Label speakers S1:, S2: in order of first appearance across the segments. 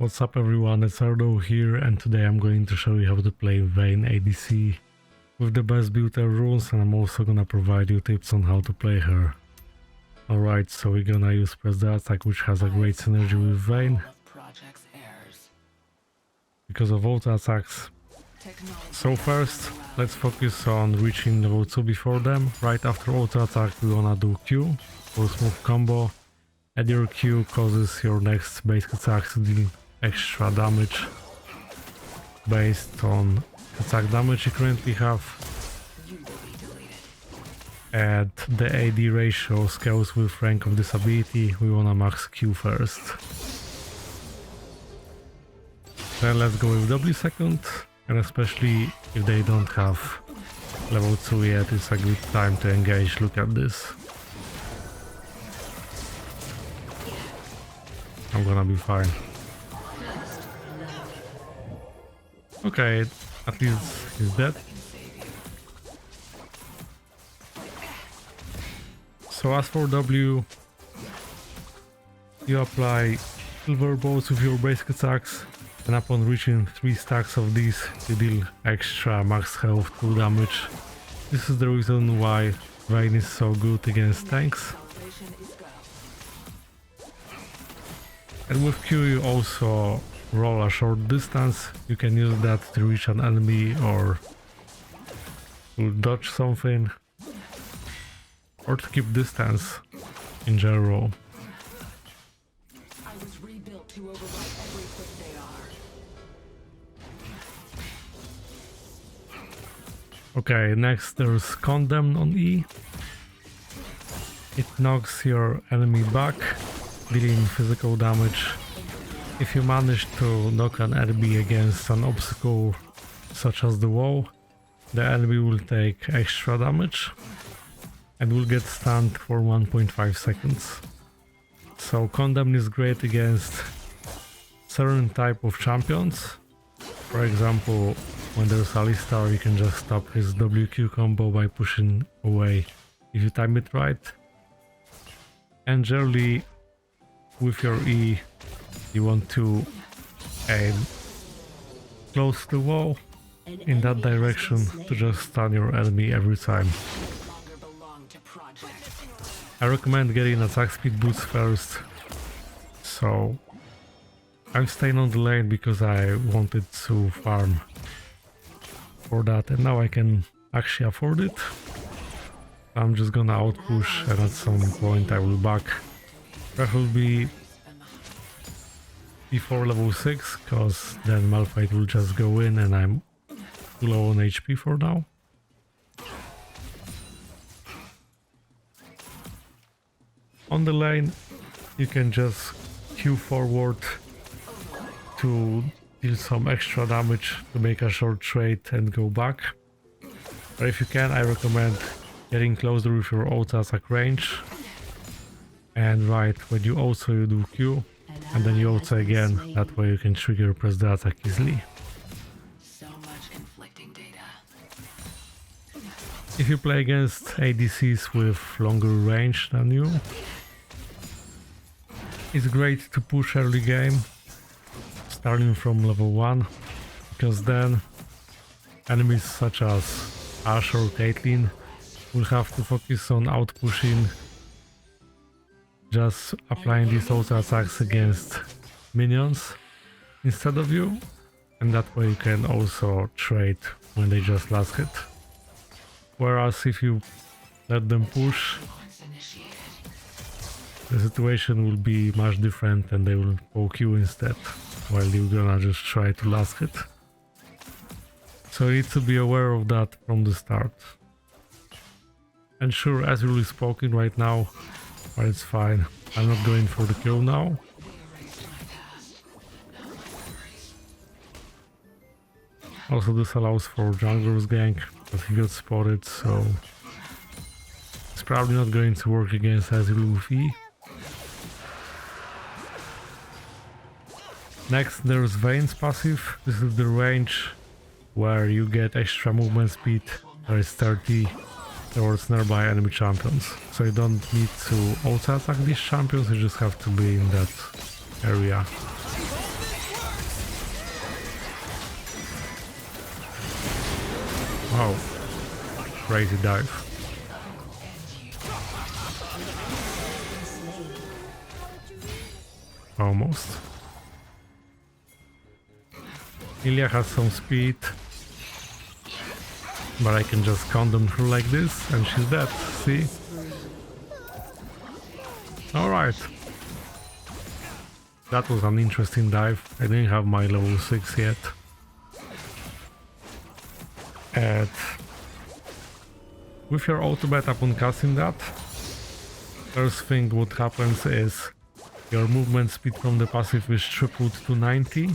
S1: What's up everyone, it's Ardo here, and today I'm going to show you how to play VAYNE ADC with the best build rules, and I'm also gonna provide you tips on how to play her. Alright, so we're gonna use Press the Attack, which has a great synergy with VAYNE because of auto attacks. So first, let's focus on reaching level 2 before them. Right after auto attack we wanna do Q for smooth combo, and your Q causes your next basic attack to deal extra damage based on attack damage you currently have, and the AD ratio scales with rank of this ability. We wanna max Q first. Then let's go with W second, and especially if they don't have level 2 yet, it's a good time to engage. Look at this. I'm gonna be fine. Okay, at least he's dead. So as for W, you apply silver balls with your basic attacks, and upon reaching 3 stacks of these, you deal extra max health 2 damage. This is the reason why VAYNE is so good against tanks. And with Q you also roll a short distance. You can use that to reach an enemy or to dodge something, or to keep distance in general. Okay, next there's Condemn on E. It knocks your enemy back, dealing physical damage. If you manage to knock an enemy against an obstacle such as the wall, the enemy will take extra damage and will get stunned for 1.5 seconds. So Condemn is great against certain type of champions. For example, when there's Alistar, you can just stop his WQ combo by pushing away if you time it right. And generally with your E, you want to aim close to the wall in that direction to just stun your enemy every time. I recommend getting attack speed boost first, so I'm staying on the lane because I wanted to farm for that, and now I can actually afford it. I'm just gonna outpush, and at some point I will back. Preferably before level 6, cause then Malphite will just go in and I'm too low on HP for now. On the lane you can just Q forward to deal some extra damage to make a short trade and go back. But if you can, I recommend getting closer with your auto attack range. And right when you also you do Q, and then you auto again, that way you can trigger press the attack easily. If you play against ADCs with longer range than you, it's great to push early game, starting from level 1, because then enemies such as Ashe or Caitlyn will have to focus on outpushing, just applying these auto attacks against minions instead of you, and that way you can also trade when they just last hit. Whereas if you let them push, the situation will be much different and they will poke you instead, while you're gonna just try to last hit. So you need to be aware of that from the start. And sure, as really spoken right now, but it's fine. I'm not going for the kill now. Also, this allows for jungler's gank, but he got spotted, so it's probably not going to work against Azul with E. Next there's VAYNE's passive. This is the range where you get extra movement speed, there is 30, towards nearby enemy champions. So you don't need to auto attack these champions, you just have to be in that area. Oh, crazy dive. Almost. Ilia has some speed, but I can just condom her like this and she's dead, see? Alright. That was an interesting dive. I didn't have my level 6 yet. And with your ultimate upon casting that, first thing what happens is your movement speed from the passive is tripled to 90,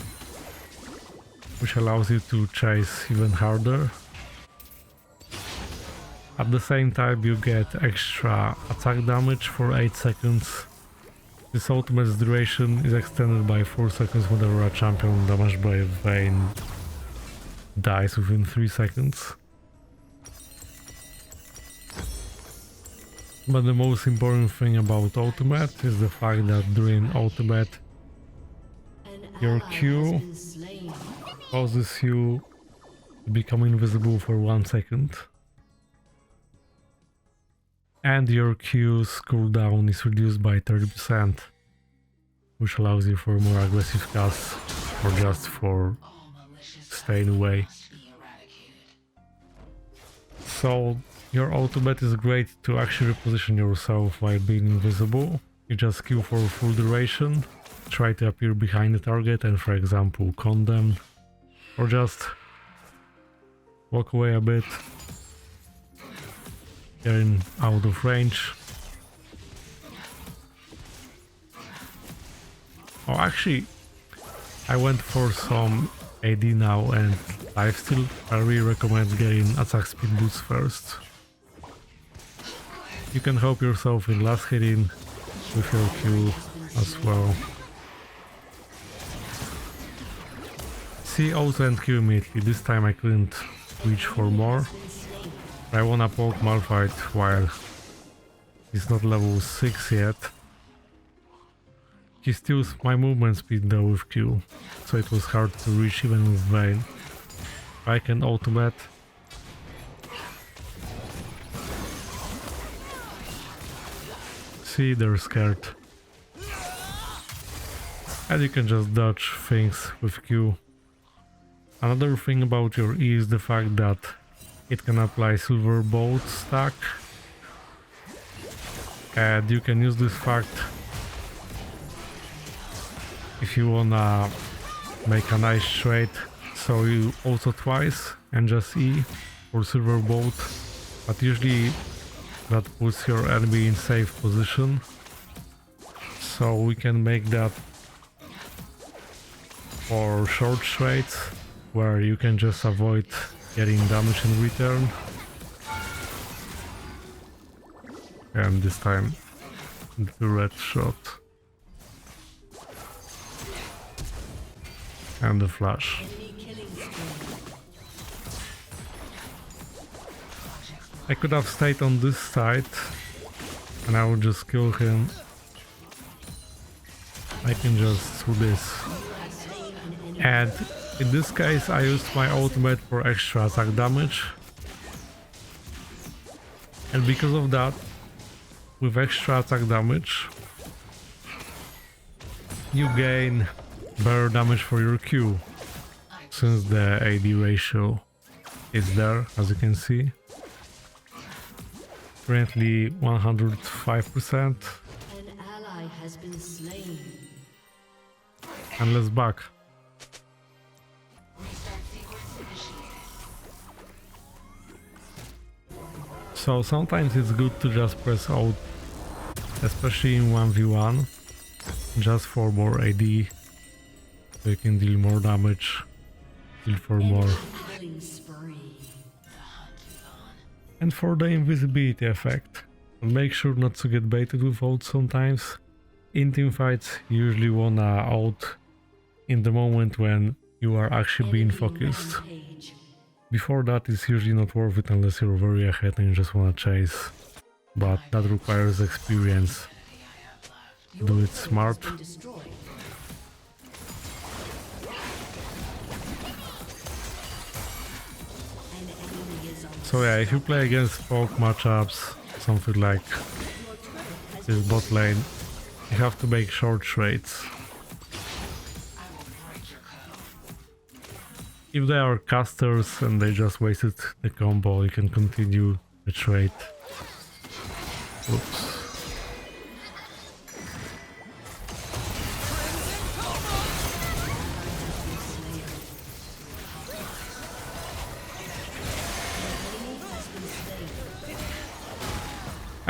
S1: which allows you to chase even harder. At the same time you get extra attack damage for 8 seconds. This ultimate's duration is extended by 4 seconds whenever a champion damaged by Vayne dies within 3 seconds. But the most important thing about ultimate is the fact that during ultimate your Q causes you to become invisible for 1 second. And your Q's cooldown is reduced by 30%, which allows you for more aggressive casts or just for staying away. So your ultimate is great to actually reposition yourself while being invisible. You just Q for full duration, try to appear behind the target and, for example, condemn, or just walk away a bit, getting out of range. Oh, actually, I went for some AD now and lifesteal. I really recommend getting attack speed boost first. You can help yourself in last hitting with your Q as well. See, also and Q immediately. This time I couldn't reach for more. I wanna poke Malphite while he's not level 6 yet. He steals my movement speed though with Q, so it was hard to reach even with Vayne. I can ultimate. See, they're scared. And you can just dodge things with Q. Another thing about your E is the fact that it can apply silver bolt stack, and you can use this fact if you wanna make a nice trade, so you also twice and just E for silver bolt, but usually that puts your enemy in safe position, so we can make that for short trades where you can just avoid getting damage in return. And this time the red shot and the flash. I could have stayed on this side and I would just kill him. I can just do this. And in this case I used my ultimate for extra attack damage. And because of that, with extra attack damage, you gain better damage for your Q, since the AD ratio is there, as you can see. Currently 105%.
S2: An ally has been slain.
S1: And let's back. So sometimes it's good to just press Alt, especially in 1v1, just for more AD, so you can deal more damage, deal for more. And for the invisibility effect, make sure not to get baited with ult sometimes. In teamfights you usually wanna ult in the moment when you are actually being focused. Before that it's usually not worth it unless you're very ahead and you just wanna chase, but that requires experience. Do it smart. So yeah, if you play against poke matchups, something like this bot lane, you have to make short trades. If they are casters and they just wasted the combo, you can continue the trade. Oops.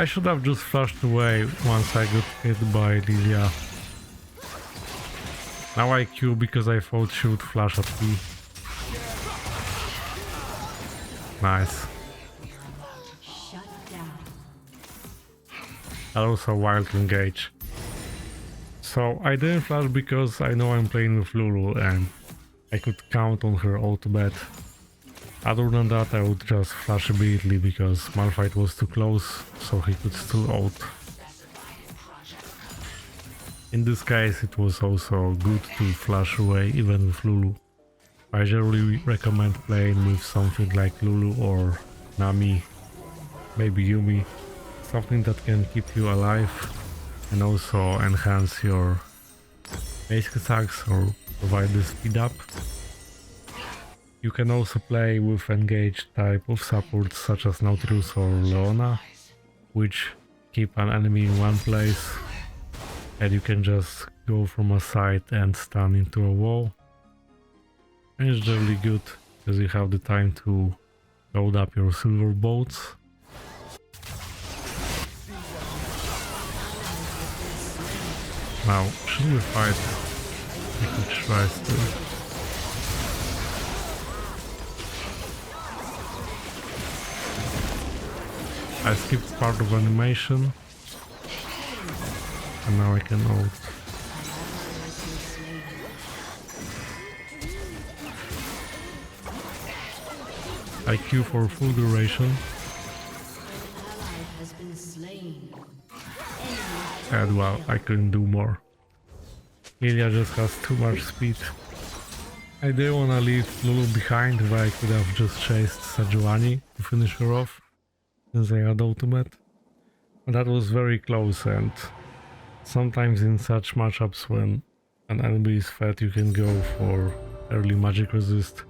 S1: I should have just flashed away once I got hit by Lilia. Now I Q because I thought she would flash at me. Nice. That was a wild engage. So I didn't flash because I know I'm playing with Lulu and I could count on her ultimate. Other than that, I would just flash immediately because Malphite was too close, so he could still ult. In this case, it was also good to flash away even with Lulu. I generally recommend playing with something like Lulu or Nami, maybe Yumi, something that can keep you alive and also enhance your basic attacks or provide the speed up. You can also play with engaged type of supports such as Nautilus or Leona, which keep an enemy in one place and you can just go from a side and stun into a wall. And it's generally good because you have the time to load up your silver bolts. Now, should we fight? We could try still. I skipped part of animation and now I can ult. I Q for full duration. And well, I couldn't do more. Lilia just has too much speed. I didn't wanna leave Lulu behind, but I could have just chased Sejuani to finish her off, since I had ultimate. But that was very close, and sometimes in such matchups when an enemy is fed you can go for early magic resist,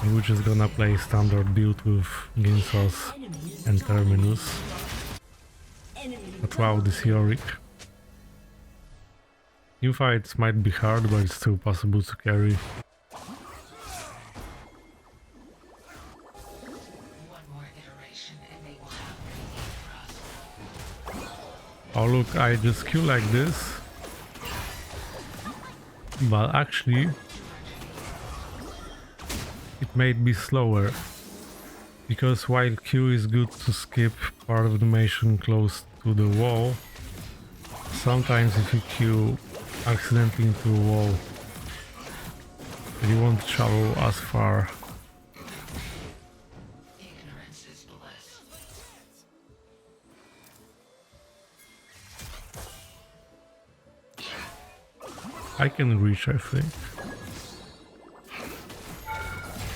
S1: and we're just gonna play standard build with Ginsos and Terminus. But wow, this Yorick. New fights might be hard, but it's still possible to carry. Oh look, I just Q like this, but actually it made me slower, because while Q is good to skip part of the animation close to the wall, sometimes if you Q accidentally into a wall, you won't travel as far. I can reach, I think.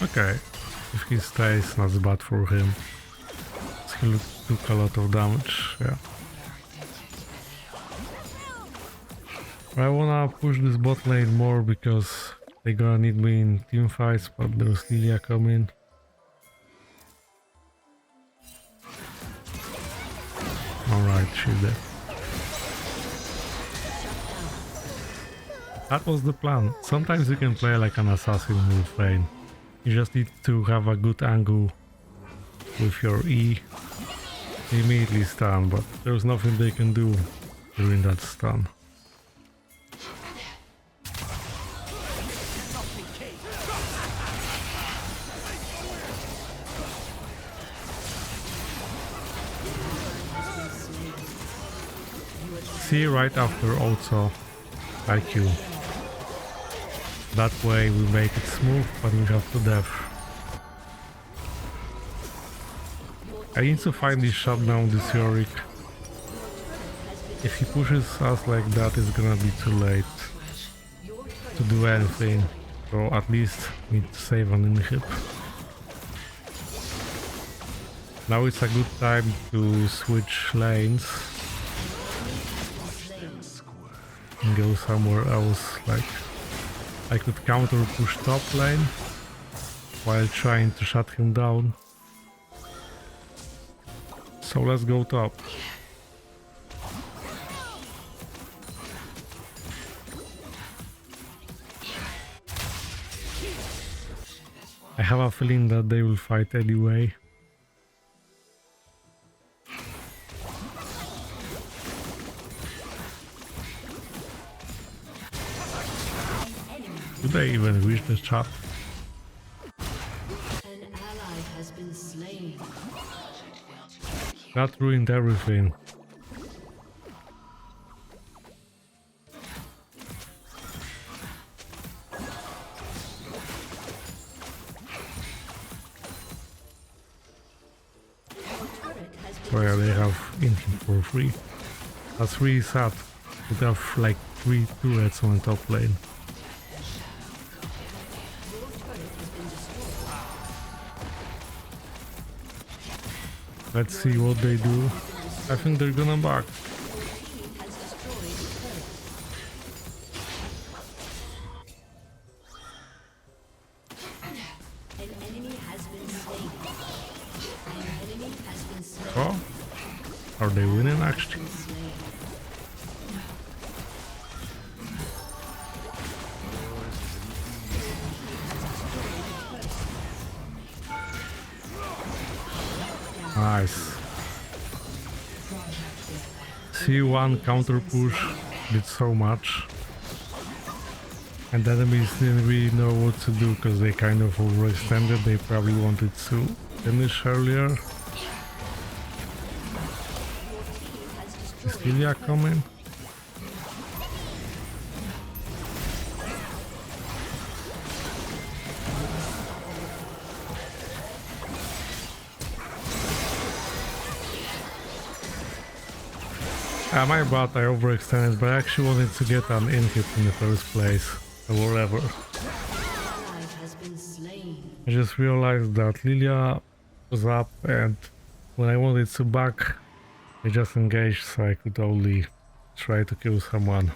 S1: Okay, if he stays, that's bad for him. He took a lot of damage, yeah. I wanna push this bot lane more because they're gonna need me in team fights, but there's Lilia coming. Alright, she's dead. That was the plan. Sometimes you can play like an assassin with Vayne. You just need to have a good angle with your E. They immediately stun, but there's nothing they can do during that stun. See right after also IQ. That way we make it smooth, but we have to death. I need to finally shut down this Yorick. If he pushes us like that, it's gonna be too late to do anything. So at least need to save an inhib. Now it's a good time to switch lanes and go somewhere else. Like I could counter push top lane while trying to shut him down. So let's go top. I have a feeling that they will fight anyway. Do they even reach the chat?
S2: An ally has been slain.
S1: That ruined everything. So yeah, they have infant for free. That's really sad. We have like 3 turrets on the top lane. Let's see what they do. I think they're gonna back. Oh, are they winning actually? Nice. C1 counter push did so much. And the enemies didn't really know what to do because they kind of overextended. They probably wanted to finish earlier. Is Lilia coming? My bad, I overextended, but I actually wanted to get an in-hit in the first place, or whatever. I just realized that Lilia was up, and when I wanted to back, I just engaged, so I could only try to kill someone.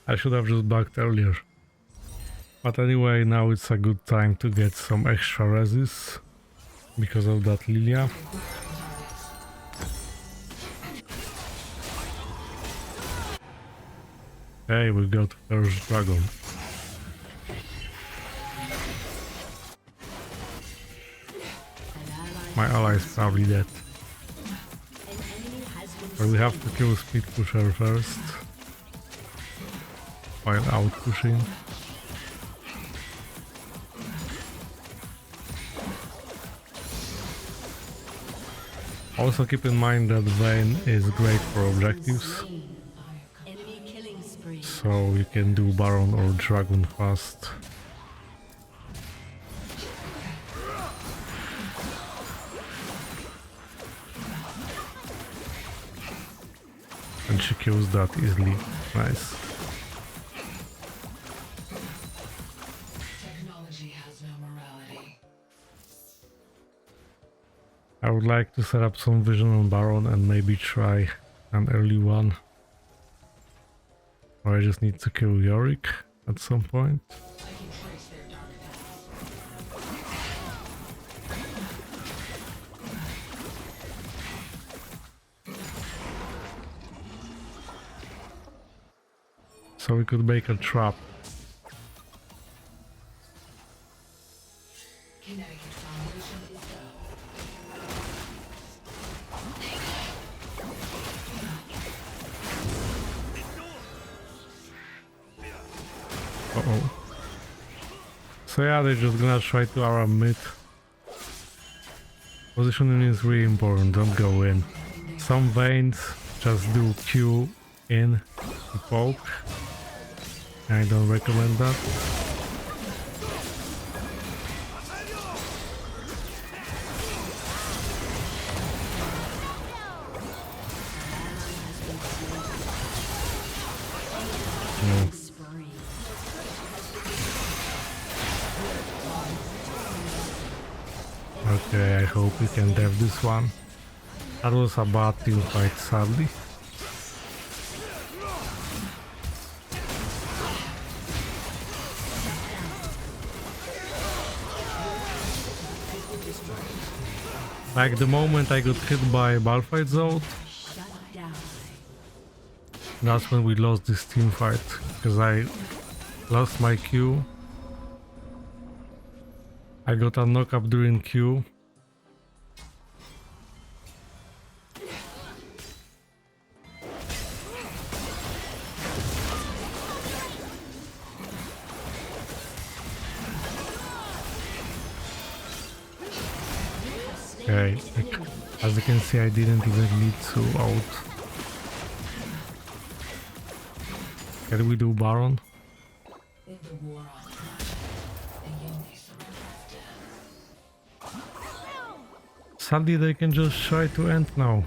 S1: I should have just backed earlier. But anyway, now it's a good time to get some extra resist because of that Lilia. Hey, we got first dragon. My ally is probably dead. But we have to kill speed pusher first while out pushing. Also keep in mind that Vayne is great for objectives. So you can do Baron or Dragon fast. And she kills that easily. Nice.
S3: Technology has no morality.
S1: I would like to set up some vision on Baron and maybe try an early one. Or I just need to kill Yorick at some point. So we could make a trap. Uh-oh. So yeah, they're just gonna try to our mid. Positioning is really important, don't go in. Some Vaynes just do Q in to poke. I don't recommend that. Okay, I hope we can dev this one. That was a bad team fight, sadly. Like the moment I got hit by Malphite Zone,
S2: Shut down.
S1: that's when we lost this team fight, because I lost my Q. I got a knock-up during Q. Okay, as you can see, I didn't even need to out. Can we do Baron?
S3: In the war on blood, the Yoni surrender of death.
S1: Sadly, they can just try to end now.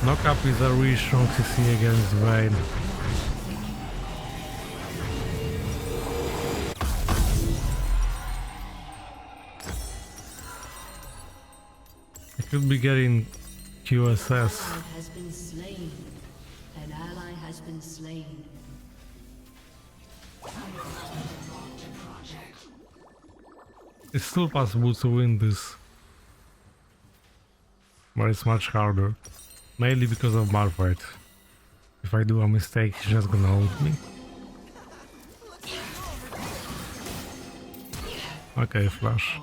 S1: Knockup is a really strong CC against Vayne. I could be getting QSS.
S2: Ally has been slain. An ally has been slain.
S1: It's still possible to win this, but it's much harder. Mainly because of Malphite. If I do a mistake, he's just gonna ult me. Okay, flash.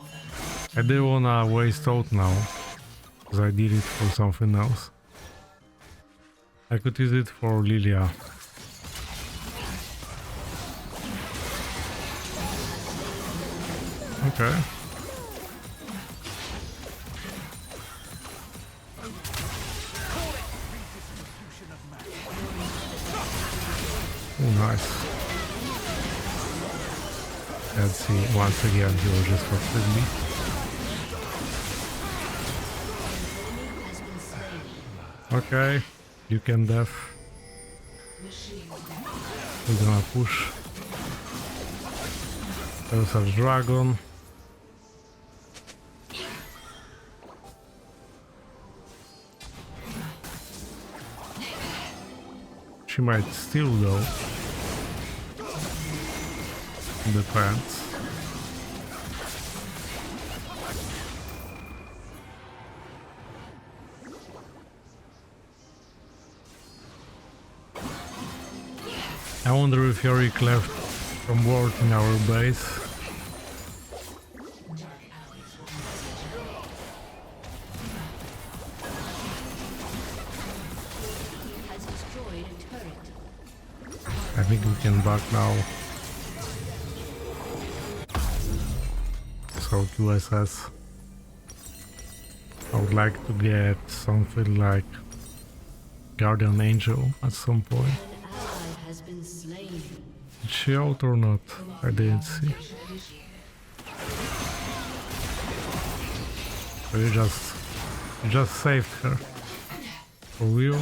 S1: I didn't wanna waste ult now, because I did it for something else. I could use it for Lilia. Okay. Oh, nice. Let's see, once again, he will just fuck with me. Okay, you can def. We're gonna push. There's a dragon. She might steal though. Depends. I wonder if Yorick left from ward in our base.
S2: Has destroyed a turret.
S1: I think we can back now. So QSS. I would like to get something like Guardian Angel at some point.
S2: An ally has been slain.
S1: Did she out or not? I didn't see. So you just saved her. For real?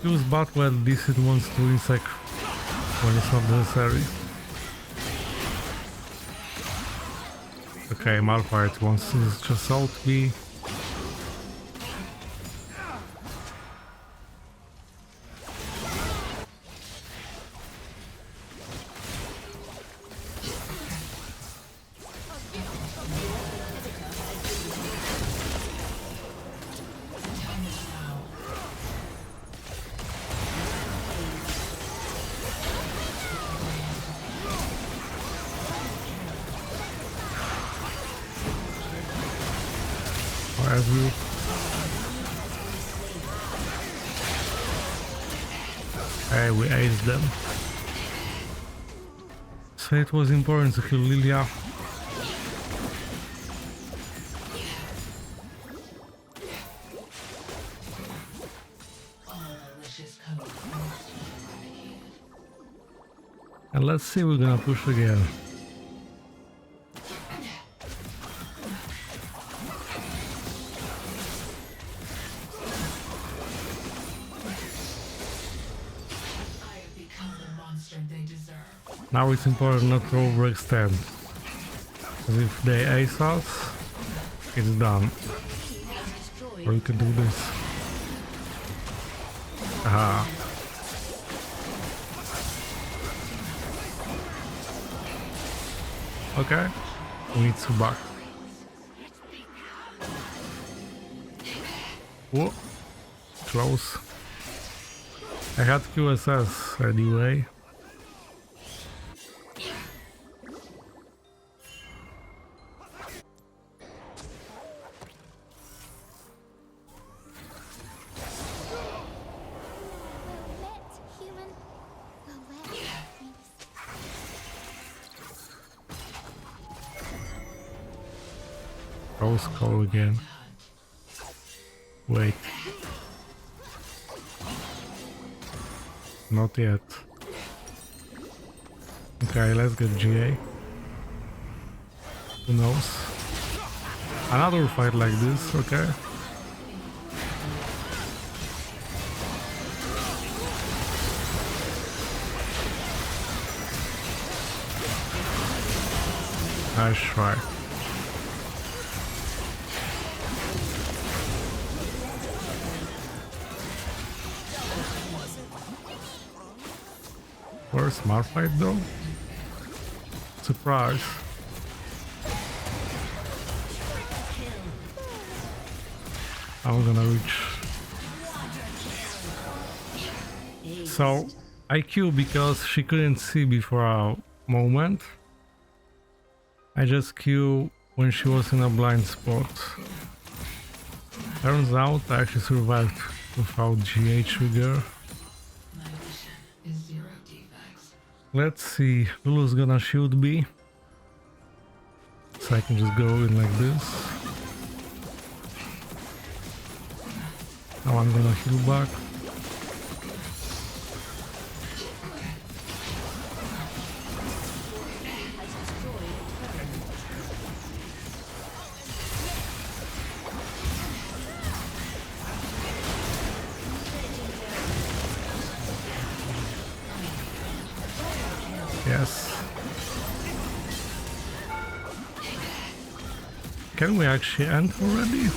S1: Use bot when decent wants to insect when it's not necessary. Okay, Malphite wants to just out me. As you. Hey, we aced them. So it was important to kill Lilia. And let's see, we're gonna push again. Now it's important not to overextend. Because if they ace us, it's done. Or you can do this. Aha. Okay. We need to back. Whoa. Close. I had QSS anyway. Rose call again. Wait. Not yet. Okay, let's get GA. Who knows? Another fight like this, okay. Nice try. Or smart fight though? Surprise. I'm gonna reach. So I Q because she couldn't see before a moment. I just Q when she was in a blind spot. Turns out I actually survived without GA trigger. Let's see, Lulu's gonna shoot B. So I can just go in like this. Now I'm gonna heal back. Yes. Can we actually end already?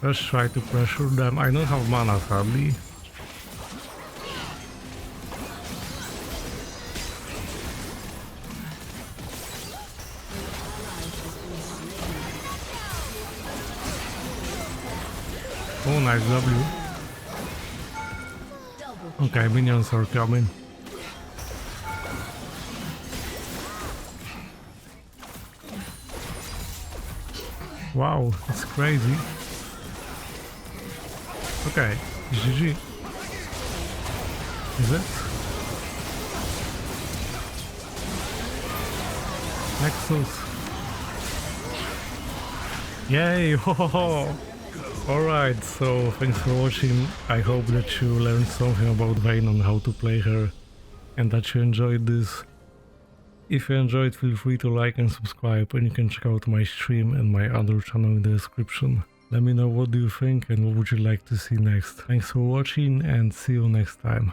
S1: Let's try to pressure them. I don't have mana sadly. Oh, nice W. Okay, minions are coming. Wow, it's crazy. Okay, GG. Is it? Nexus. Yay! Ho ho ho! Alright, so thanks for watching. I hope that you learned something about Vayne and how to play her, and that you enjoyed this. If you enjoyed, feel free to like and subscribe, and you can check out my stream and my other channel in the description. Let me know what do you think and what would you like to see next. Thanks for watching and see you next time.